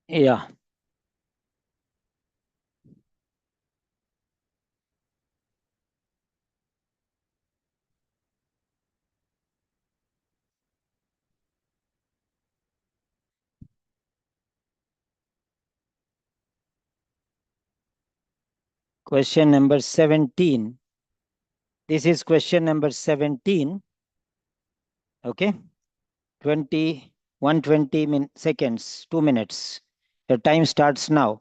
Yeah. Question number 17. This is question number 17. Okay. 20, 120 seconds, 2 minutes. The time starts now.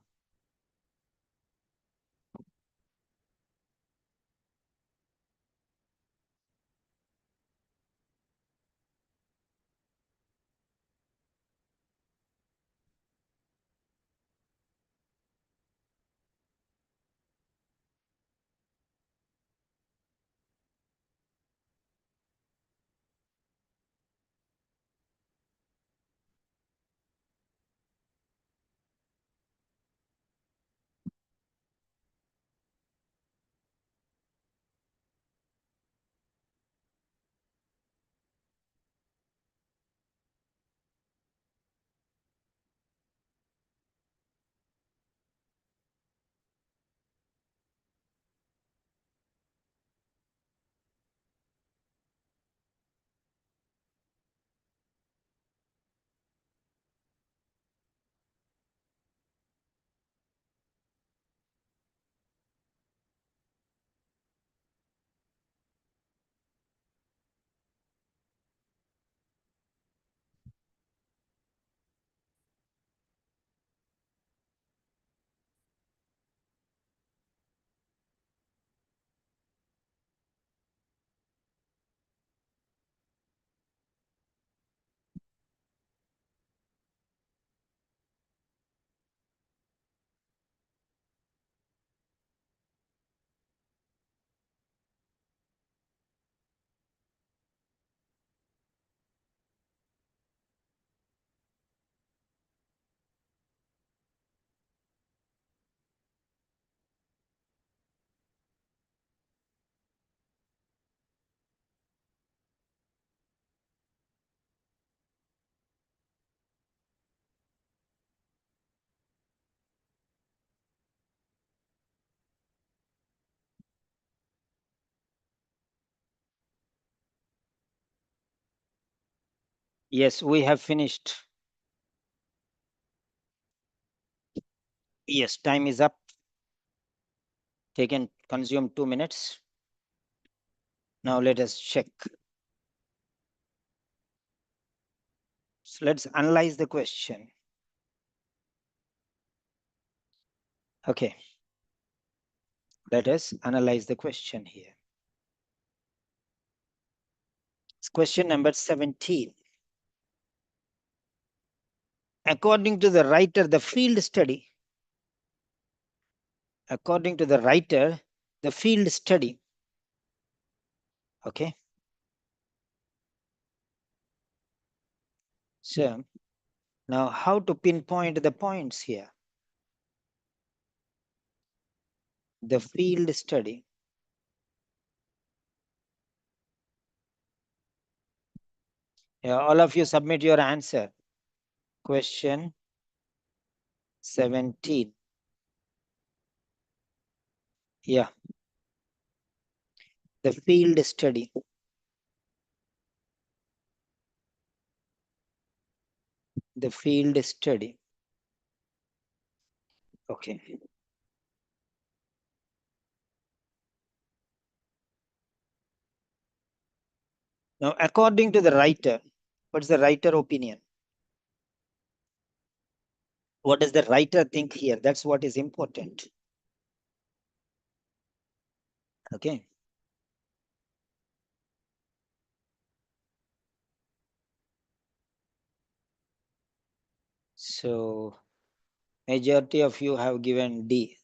Yes, we have finished. Yes, time is up. Taken, consume 2 minutes. Now let us check. So let's analyze the question. Okay. Let us analyze the question here. It's question number 17. According to the writer, the field study. According to the writer, the field study. Okay. So now how to pinpoint the points here? The field study. Yeah, all of you submit your answer. Question 17. Yeah. The field study. The field study. Okay. Now, according to the writer, what's the writer opinion? What does the writer think here? That's what is important. Okay. So, majority of you have given D.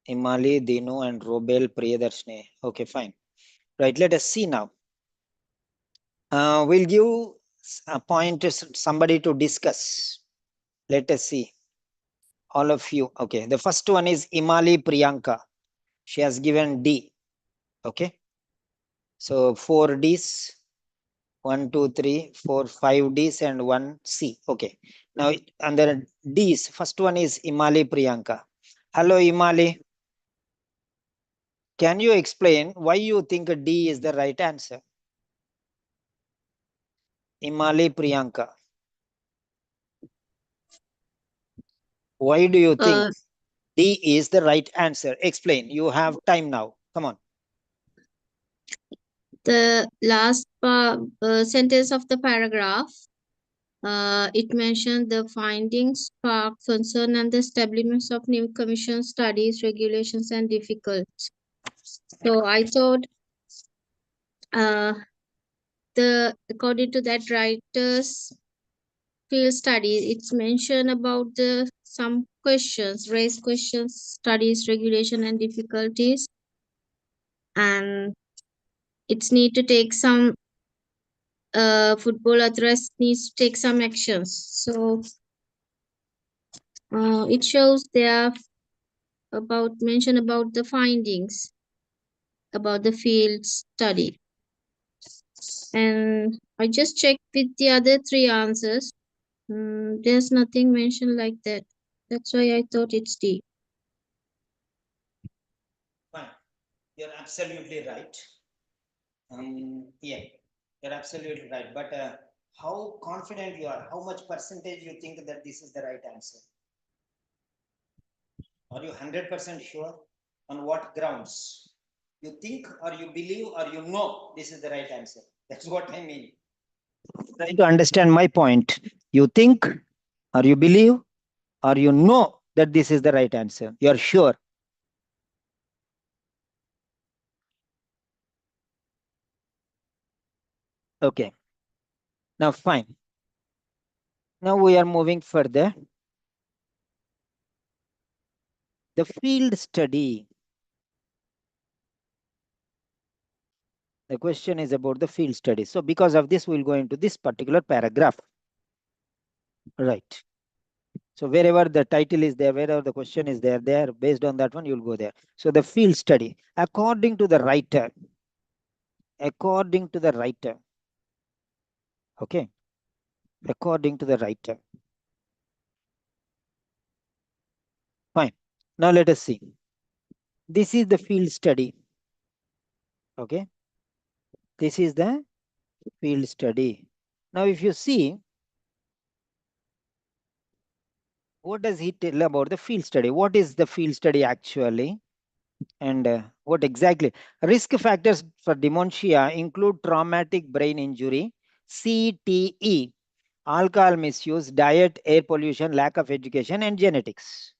Imali, Dinu, and Robel Priyadarshini. Okay, fine. Right, let us see now. We'll give a point to somebody to discuss. Let us see. All of you. Okay, the first one is Imali Priyanka. She has given D. Okay. So 4 Ds. 1, 2, 3, 4, 5 Ds and 1 C. Okay. Now, under D's, first one is Imali Priyanka. Hello, Imali. Can you explain why you think D is the right answer? Imali Priyanka. Why do you think D is the right answer? Explain. You have time now. Come on. The last sentence of the paragraph, it mentioned the findings spark concern and the establishment of new commission studies, regulations, and difficulties. So I thought, the according to that writer's field study, it's mentioned about the some questions, raised questions, studies, regulation, and difficulties, and it's need to take some football address needs to take some actions. So it shows there about mention about the findings about the field study, and I just checked with the other three answers. There's nothing mentioned like that. That's why I thought it's D. Fine. You're absolutely right. Yeah, you're absolutely right. But how confident you are? How much percentage you think that this is the right answer? Are you 100% sure? On what grounds? You think or you believe or you know this is the right answer? That's what I mean. Try to understand my point. You think or you believe or you know that this is the right answer. You are sure. Okay. Now, fine. Now we are moving further. The field study. The question is about the field study. So because of this, we'll go into this particular paragraph. Right. So wherever the title is there, wherever the question is there, based on that one, you'll go there. So the field study, according to the writer, okay, according to the writer. Fine. Now let us see. This is the field study. Okay. This is the field study. Now, if you see, what does he tell about the field study? What is the field study actually? And what exactly? Risk factors for dementia include traumatic brain injury, CTE, alcohol misuse, diet, air pollution, lack of education, and genetics.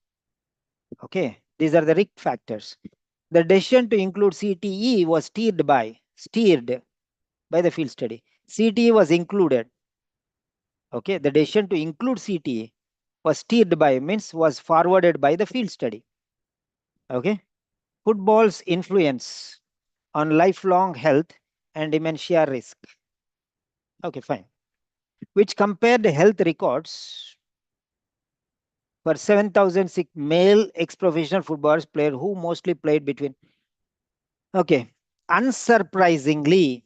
Okay, these are the risk factors. The decision to include CTE was steered by the field study. CTE was included. Okay, the decision to include CTE was steered by, means was forwarded by the field study. Okay, football's influence on lifelong health and dementia risk. Okay, fine. Which compared health records for 7,006 male ex-professional footballers player who mostly played between. Okay, unsurprisingly,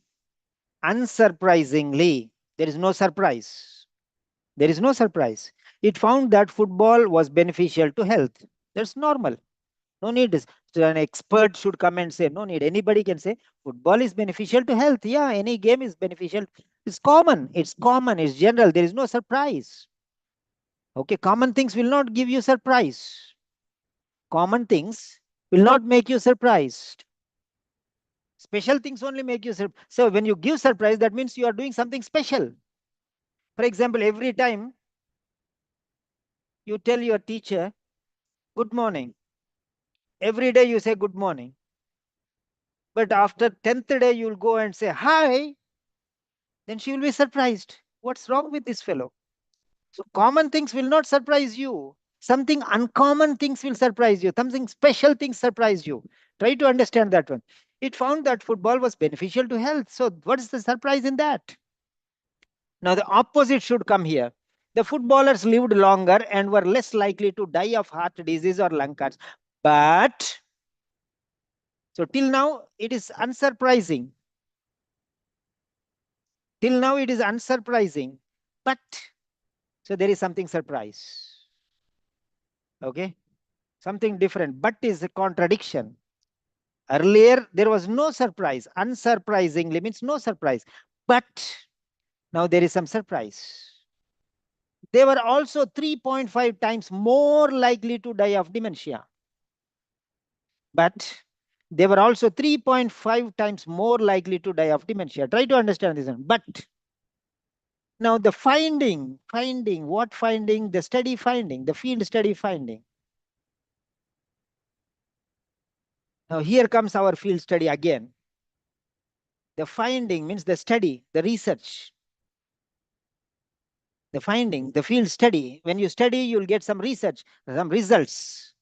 there is no surprise. There is no surprise. It found that football was beneficial to health. That's normal. No need. So an expert should come and say, no need. Anybody can say football is beneficial to health. Yeah, any game is beneficial. It's common. It's common. It's general. There is no surprise. Okay, common things will not give you surprise. Common things will not make you surprised. Special things only make you surprised. So when you give surprise, that means you are doing something special. For example, every time you tell your teacher, good morning. Every day you say good morning. But after 10th day, you'll go and say, hi. Then she will be surprised. What's wrong with this fellow? So common things will not surprise you. Something uncommon things will surprise you. Something special things surprise you. Try to understand that one. It found that football was beneficial to health. So what is the surprise in that? Now the opposite should come here. The footballers lived longer and were less likely to die of heart disease or lung cancer. But, so till now, it is unsurprising. Till now, it is unsurprising. But So there is something surprise. Okay, something different, but is a contradiction. Earlier, there was no surprise. Unsurprisingly means no surprise. But now there is some surprise. They were also 3.5 times more likely to die of dementia. But they were also 3.5 times more likely to die of dementia. Try to understand this one. But now the what finding? The study finding, the field study finding. Now here comes our field study again. The finding means the study, the research. The finding, the field study. When you study, you'll get some research, some results.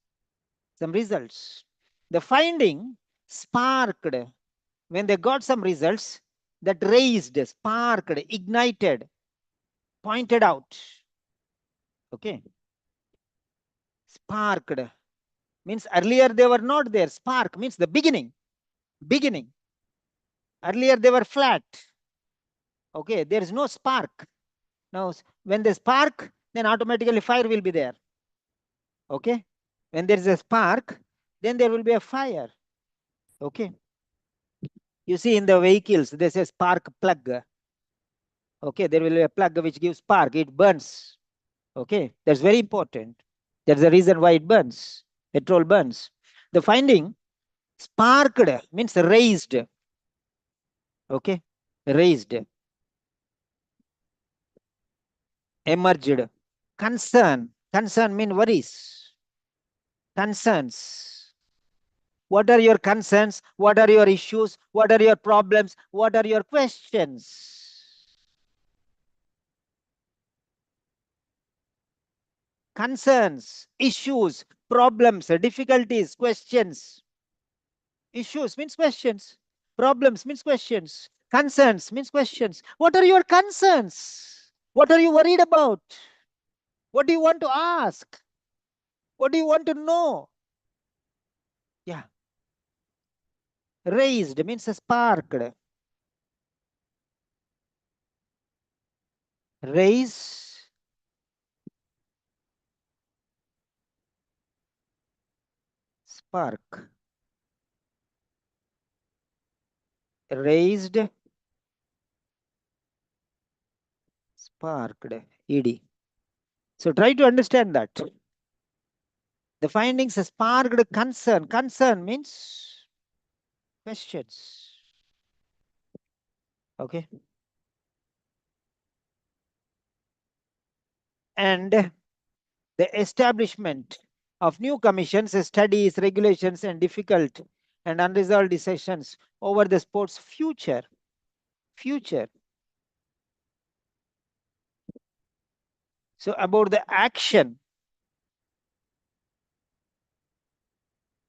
Some results. The finding sparked when they got some results that raised, sparked, ignited, pointed out. Okay. Sparked means earlier they were not there. Spark means the beginning. Beginning. Earlier they were flat. Okay. There is no spark. Now, when they spark, then automatically fire will be there. Okay. When there is a spark, then there will be a fire. Okay. You see in the vehicles, there's a spark plug. Okay. There will be a plug which gives spark. It burns. Okay. That's very important. That's the reason why it burns. Petrol burns. The finding sparked means raised. Okay. Raised. Emerged. Concern. Concern mean worries. Concerns. What are your concerns? What are your issues? What are your problems? What are your questions? Concerns, issues, problems, difficulties, questions. Issues means questions. Problems means questions. Concerns means questions. What are your concerns? What are you worried about? What do you want to ask? What do you want to know? Yeah. Raised means sparked. Raise, spark. Raised, sparked. ED. So try to understand that. The findings sparked concern. Concern means questions. Okay. And the establishment of new commissions, studies, regulations, and difficult and unresolved decisions over the sport's future. Future. So about the action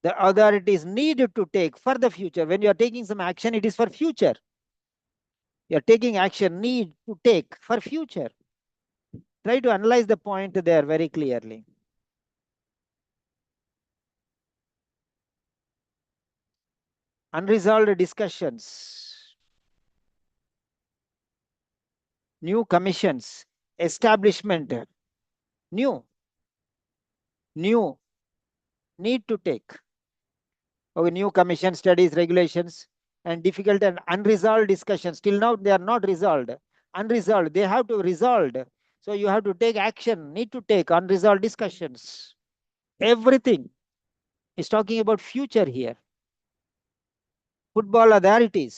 the authorities need to take for the future. When you are taking some action, it is for future. You are taking action, need to take for future. Try to analyze the point there very clearly. Unresolved discussions, new commissions, establishment, new, need to take. Okay, new commission, studies, regulations, and difficult and unresolved discussions. Till now, they are not resolved. Unresolved, they have to resolved. So you have to take action, need to take unresolved discussions. Everything is talking about future here. Football authorities.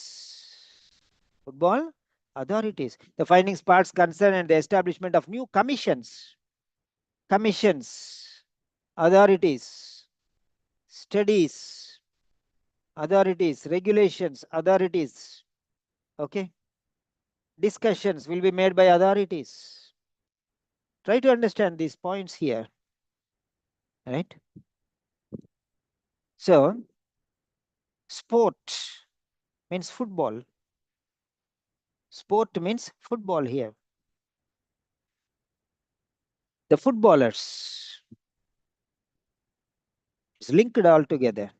Football authorities. The findings, parts, concern, and the establishment of new commissions. Commissions, authorities, studies, authorities, regulations, authorities. Okay. Discussions will be made by authorities. Try to understand these points here. Right. So, sport means football. Sport means football here. The footballers is linked all together.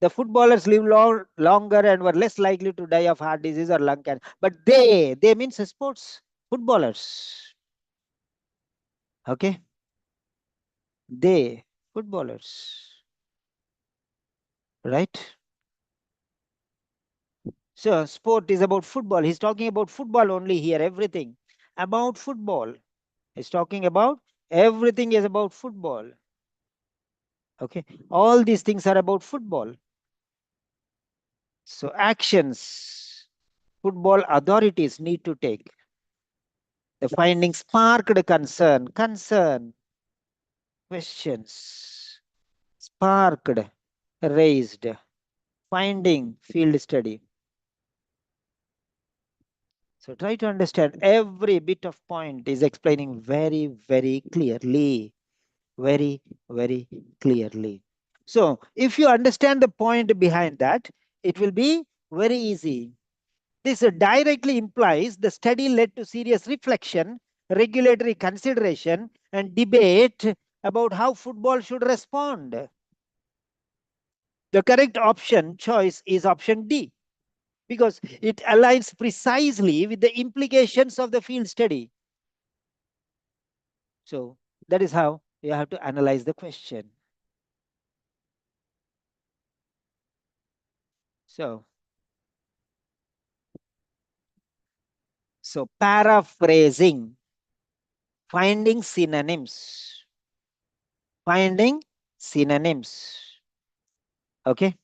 The footballers live longer and were less likely to die of heart disease or lung cancer. But they means sports. footballers. Okay, they footballers, right? So sport is about football. He's talking about football only here. Everything about football. He's talking about everything is about football. Okay, all these things are about football. So actions football authorities need to take. The findings sparked concern, questions, sparked, raised, finding, field study. So try to understand every bit of point is explaining very, very clearly. Very, very clearly. So if you understand the point behind that, it will be very easy. This directly implies the study led to serious reflection, regulatory consideration, and debate about how football should respond. The correct option choice is option D because it aligns precisely with the implications of the field study. So that is how you have to analyze the question. So paraphrasing, finding synonyms, finding synonyms. Okay,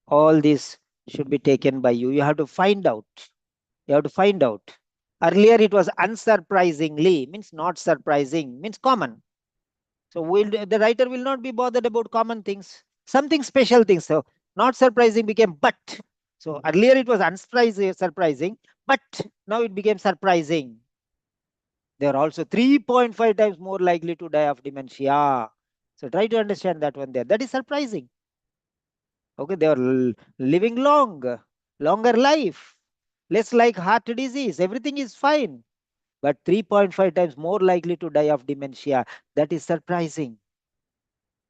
all this should be taken by you. You have to find out. You have to find out. Earlier it was unsurprisingly, means not surprising, means common. So the writer will not be bothered about common things, something special things. So not surprising became but. So earlier it was surprising, but now it became surprising. They are also 3.5 times more likely to die of dementia. So try to understand that one there. That is surprising. Okay, they are living longer life, less like heart disease. Everything is fine, but 3.5 times more likely to die of dementia. That is surprising.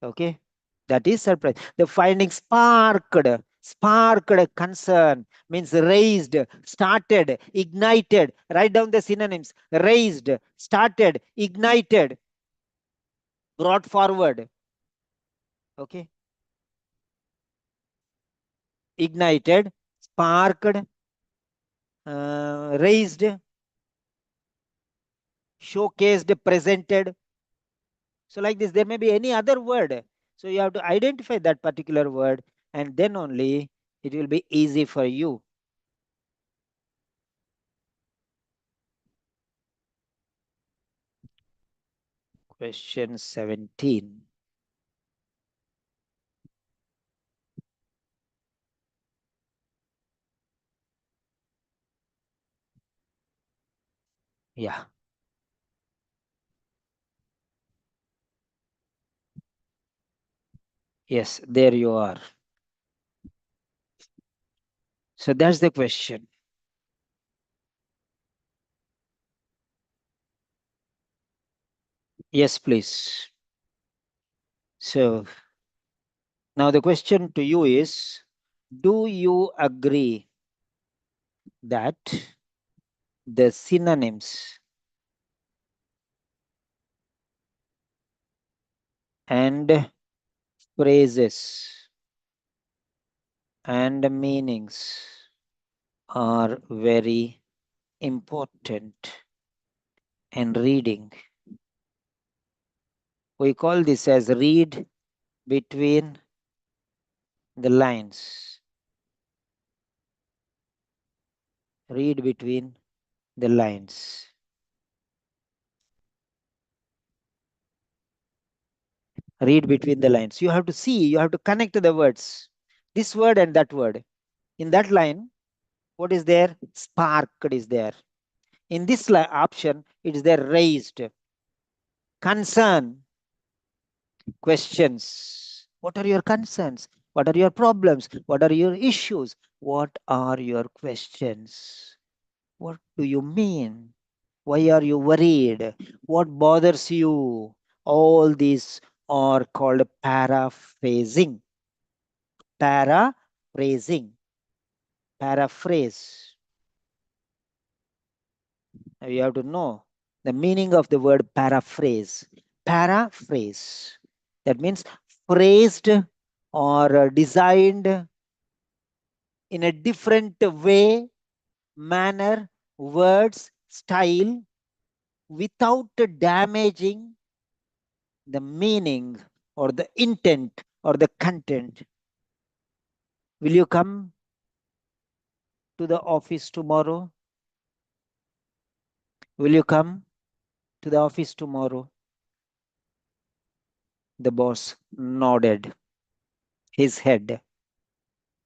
Okay, that is surprising. The finding sparked concern means raised, started, ignited. Write down the synonyms: raised, started, ignited, brought forward. Okay, ignited, sparked, raised, showcased, presented. So like this, there may be any other word. So you have to identify that particular word, and then only it will be easy for you. Question 17. Yeah. Yes, there you are. So that's the question. Yes, please. So now the question to you is, do you agree that the synonyms and phrases and meanings are very important in reading? We call this as read between the lines. Read between the lines. Read between the lines. You have to see, you have to connect the words. This word and that word. In that line, what is there? Sparked is there. In this option, it is there raised. Concern, questions. What are your concerns? What are your problems? What are your issues? What are your questions? What do you mean? Why are you worried? What bothers you? All these are called paraphrasing. Paraphrasing. Paraphrase. Now you have to know the meaning of the word paraphrase. Paraphrase. That means phrased or designed in a different way, manner, words, style, without damaging the meaning or the intent or the content. Will you come to the office tomorrow? Will you come to the office tomorrow? The boss nodded his head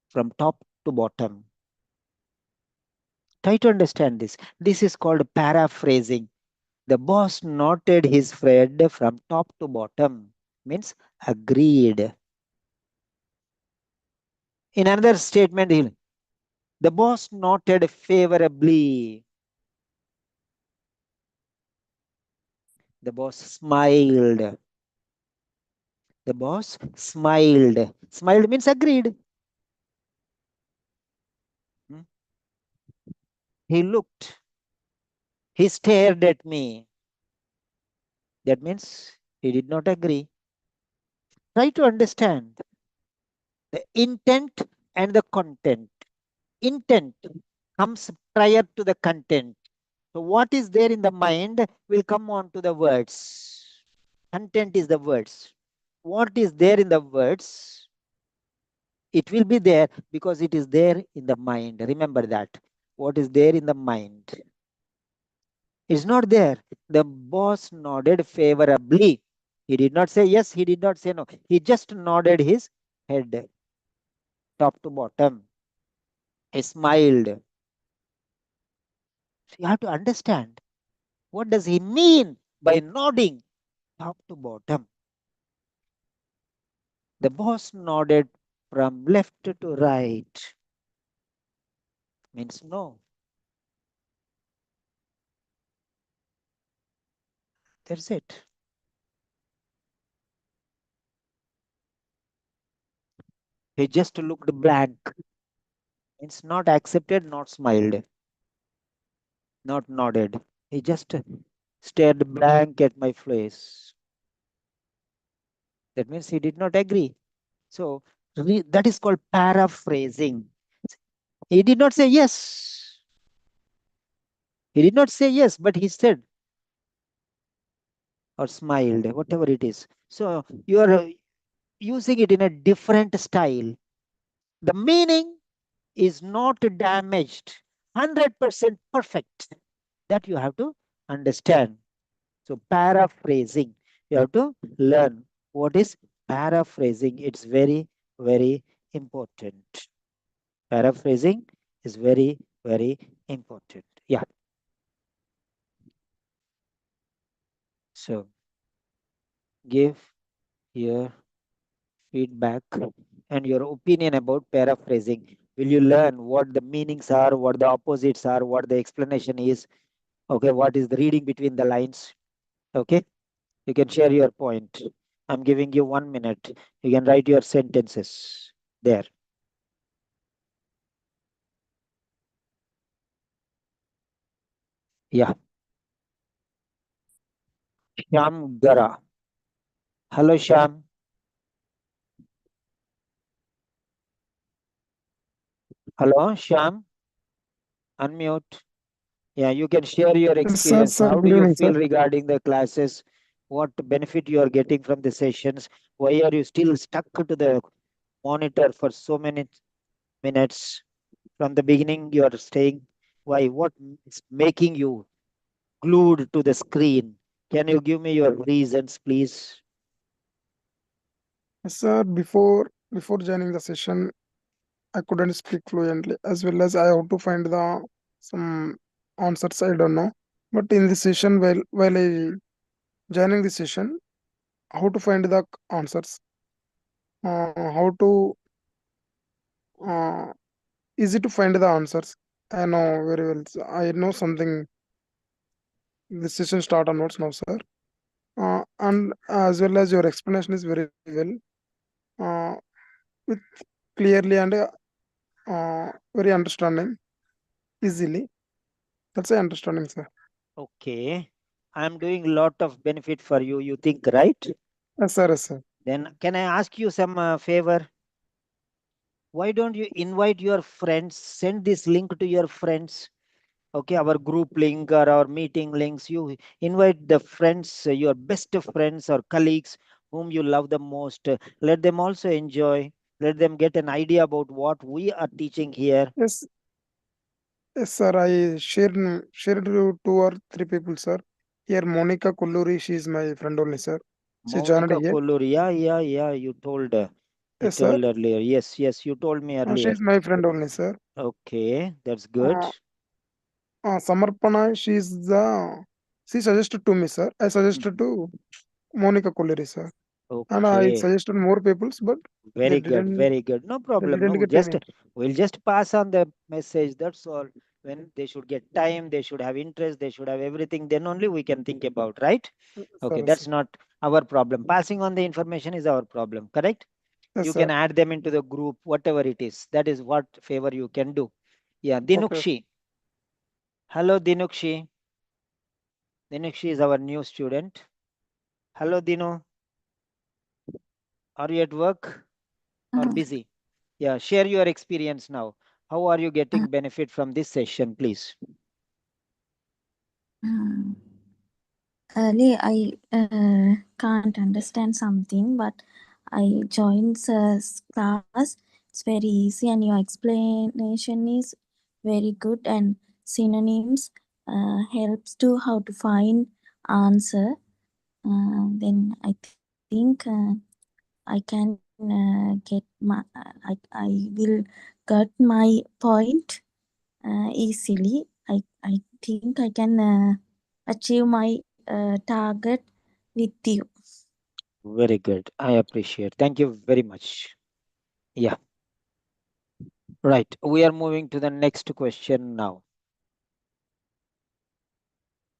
from top to bottom. Try to understand this. This is called paraphrasing. The boss nodded his head from top to bottom, means agreed. In another statement, the boss nodded favorably. The boss smiled. The boss smiled. Smiled means agreed. Hmm. He looked. He stared at me. That means he did not agree. Try to understand the intent and the content. Intent comes prior to the content. So what is there in the mind will come on to the words. Content is the words. What is there in the words? It will be there because it is there in the mind. Remember that. What is there in the mind is not there. The boss nodded favorably. He did not say yes, he did not say no. He just nodded his head top to bottom. He smiled. So you have to understand what does he mean by nodding top to bottom. The boss nodded from left to right. Means no. That's it. He just looked blank. Means not accepted, not smiled, not nodded. He just stared blank at my face. That means he did not agree. So that is called paraphrasing. He did not say yes. He did not say yes, but he said or smiled, whatever it is. So you are using it in a different style. The meaning is not damaged, 100% perfect. That you have to understand. So paraphrasing, you have to learn what is paraphrasing. It's very, very important. Paraphrasing is very, very important. Yeah. So give your feedback and your opinion about paraphrasing. Will you learn what the meanings are, what the opposites are, what the explanation is? Okay, what is the reading between the lines? Okay, you can share your point. I'm giving you 1 minute. You can write your sentences there. Yeah. Sham Gara. Hello, Sham. Hello, Sham. Unmute. Yeah, you can share your Yes, sir, experience. sir. How do Good you evening, sir. feel regarding the classes? What benefit you are getting from the sessions? Why are you still stuck to the monitor for so many minutes? From the beginning, you are staying. Why? What is making you glued to the screen? Can you give me your reasons, please? Yes, sir. Before joining the session, I couldn't speak fluently, as well as I have to find the some answers I don't know. But in this session, while I joining the session, how to find the answers, how to uh, easy to find the answers. I know very well. I know something. The session start onwards now, sir. And as well as your explanation is very well, with clearly and very understanding easily. That's a understanding, sir. Okay. I'm doing a lot of benefit for you. You think, right? Yes, sir. Yes, sir. Then can I ask you some favor? Why don't you invite your friends? Send this link to your friends. Okay, our group link or our meeting links. You invite the friends, your best friends or colleagues whom you love the most. Let them also enjoy. Let them get an idea about what we are teaching here. Yes, yes, sir. I shared to two or three people, sir. Here, Monica Kulluri, she is my friend only, sir. She joined Monica here. Kollur. Yeah. You Yes, sir. told earlier. Yes. You told me She earlier. is my friend only, sir. Okay, that's good. Uh, Samarpana, she suggested to me, sir. I suggested to Monica Kulluri, sir. And I Okay. suggested more peoples, but they Very good, didn't very good. No they problem. didn't No, get just any. we'll just pass on the message. That's all. When they should get time, they should have interest, they should have everything. Then only we can think about, right? Okay, Sir, sir. that's not our problem. Passing on the information is our problem, correct? Yes, You sir. can add them into the group, whatever it is. That is what favor you can do. Yeah, Okay. Dinukshi. Hello, Dinukshi. Dinukshi is our new student. Hello, Dinu. Are you at work or busy? Yeah, share your experience now. How are you getting benefit from this session, please? Early, I can't understand something, but I joined class. It's very easy, and your explanation is very good. And synonyms helps to how to find answer. Then I think I can get my I will get my point easily. I think I can achieve my target with you. Very good. I appreciate. Thank you very much. Yeah. Right. We are moving to the next question now.